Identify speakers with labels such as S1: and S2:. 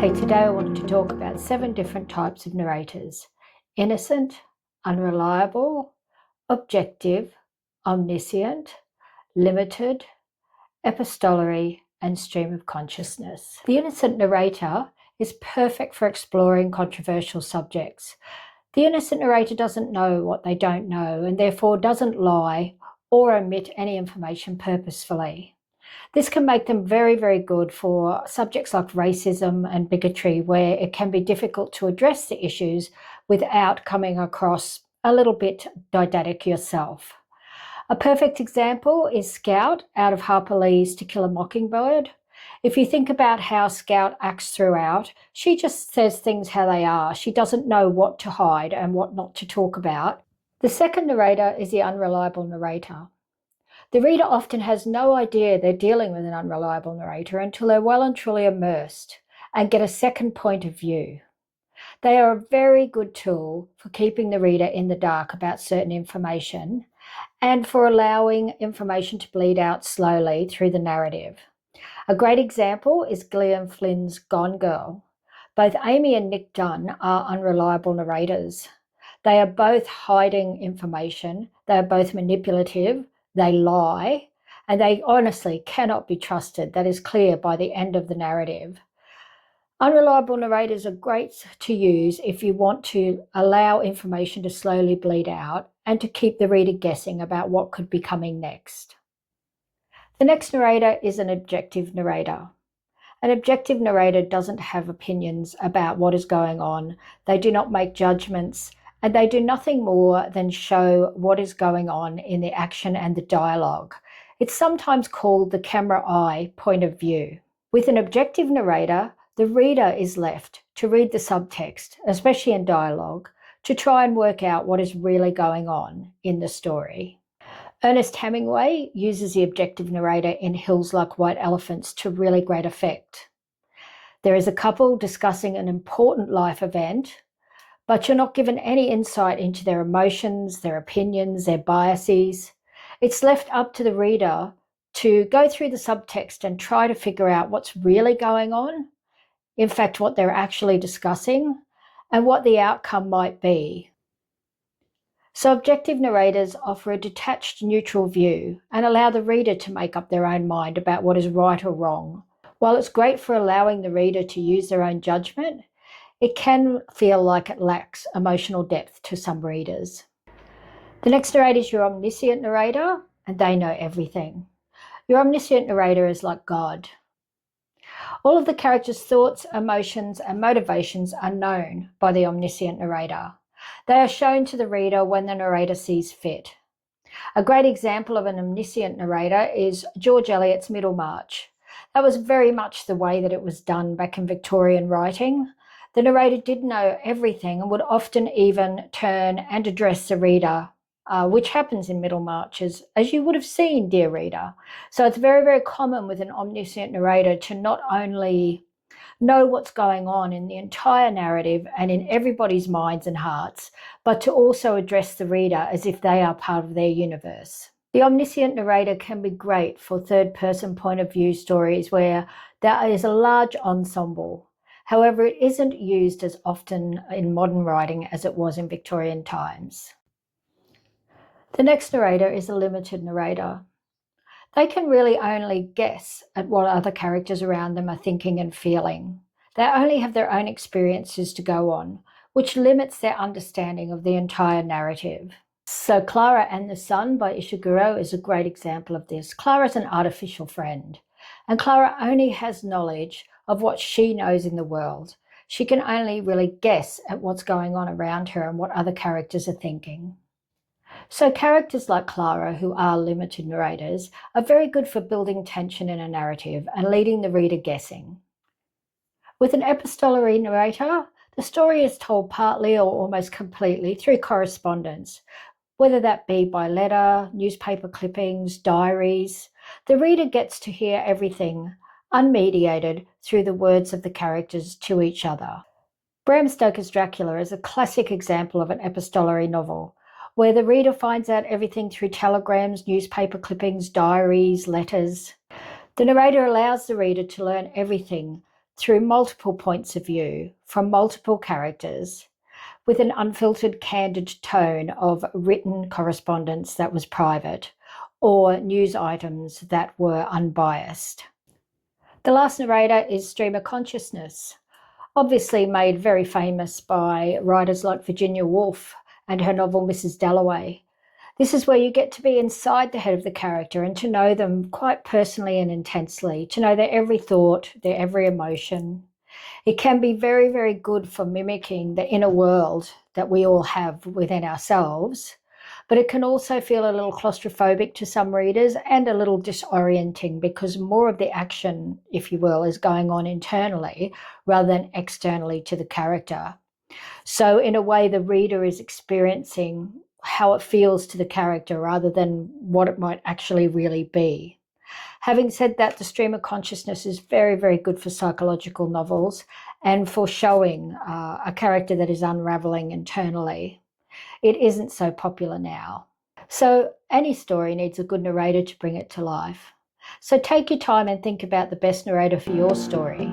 S1: Hey, today I wanted to talk about 7 different types of narrators: innocent, unreliable, objective, omniscient, limited, epistolary, and stream of consciousness. The innocent narrator is perfect for exploring controversial subjects. The innocent narrator doesn't know what they don't know and therefore doesn't lie or omit any information purposefully. This can make them very, very good for subjects like racism and bigotry, where it can be difficult to address the issues without coming across a little bit didactic yourself. A perfect example is Scout out of Harper Lee's To Kill a Mockingbird. If you think about how Scout acts throughout, she just says things how they are. She doesn't know what to hide and what not to talk about. The second narrator is the unreliable narrator. The reader often has no idea they're dealing with an unreliable narrator until they're well and truly immersed and get a second point of view. They are a very good tool for keeping the reader in the dark about certain information and for allowing information to bleed out slowly through the narrative. A great example is Gillian Flynn's Gone Girl. Both Amy and Nick Dunn are unreliable narrators. They are both hiding information, they are both manipulative, they lie, and they honestly cannot be trusted. That is clear by the end of the narrative. Unreliable narrators are great to use if you want to allow information to slowly bleed out and to keep the reader guessing about what could be coming next. The next narrator is an objective narrator. An objective narrator doesn't have opinions about what is going on. They do not make judgments, and they do nothing more than show what is going on in the action and the dialogue. It's sometimes called the camera eye point of view. With an objective narrator, the reader is left to read the subtext, especially in dialogue, to try and work out what is really going on in the story. Ernest Hemingway uses the objective narrator in Hills Like White Elephants to really great effect. There is a couple discussing an important life event, but you're not given any insight into their emotions, their opinions, their biases. It's left up to the reader to go through the subtext and try to figure out what's really going on, in fact, what they're actually discussing, and what the outcome might be. So objective narrators offer a detached, neutral view and allow the reader to make up their own mind about what is right or wrong. While it's great for allowing the reader to use their own judgment, it can feel like it lacks emotional depth to some readers. The next narrator is your omniscient narrator, and they know everything. Your omniscient narrator is like God. All of the characters' thoughts, emotions, and motivations are known by the omniscient narrator. They are shown to the reader when the narrator sees fit. A great example of an omniscient narrator is George Eliot's Middlemarch. That was very much the way that it was done back in Victorian writing. The narrator did know everything and would often even turn and address the reader, which happens in Middlemarch, as you would have seen, dear reader. So it's very, very common with an omniscient narrator to not only know what's going on in the entire narrative and in everybody's minds and hearts, but to also address the reader as if they are part of their universe. The omniscient narrator can be great for third-person point of view stories where there is a large ensemble. However, it isn't used as often in modern writing as it was in Victorian times. The next narrator is a limited narrator. They can really only guess at what other characters around them are thinking and feeling. They only have their own experiences to go on, which limits their understanding of the entire narrative. So Clara and the Sun by Ishiguro is a great example of this. Clara is an artificial friend, and Clara only has knowledge of what she knows in the world. She can only really guess at what's going on around her and what other characters are thinking. So characters like Clara, who are limited narrators, are very good for building tension in a narrative and leading the reader guessing. With an epistolary narrator, the story is told partly or almost completely through correspondence, whether that be by letter, newspaper clippings, diaries. The reader gets to hear everything unmediated through the words of the characters to each other. Bram Stoker's Dracula is a classic example of an epistolary novel, where the reader finds out everything through telegrams, newspaper clippings, diaries, letters. The narrator allows the reader to learn everything through multiple points of view from multiple characters with an unfiltered, candid tone of written correspondence that was private or news items that were unbiased. The last narrator is stream of consciousness, obviously made very famous by writers like Virginia Woolf and her novel Mrs. Dalloway. This is where you get to be inside the head of the character and to know them quite personally and intensely, to know their every thought, their every emotion. It can be very, very good for mimicking the inner world that we all have within ourselves, but it can also feel a little claustrophobic to some readers and a little disorienting because more of the action, if you will, is going on internally rather than externally to the character. So in a way, the reader is experiencing how it feels to the character rather than what it might actually really be. Having said that, the stream of consciousness is very, very good for psychological novels and for showing a character that is unraveling internally. It isn't so popular now. So any story needs a good narrator to bring it to life. So take your time and think about the best narrator for your story.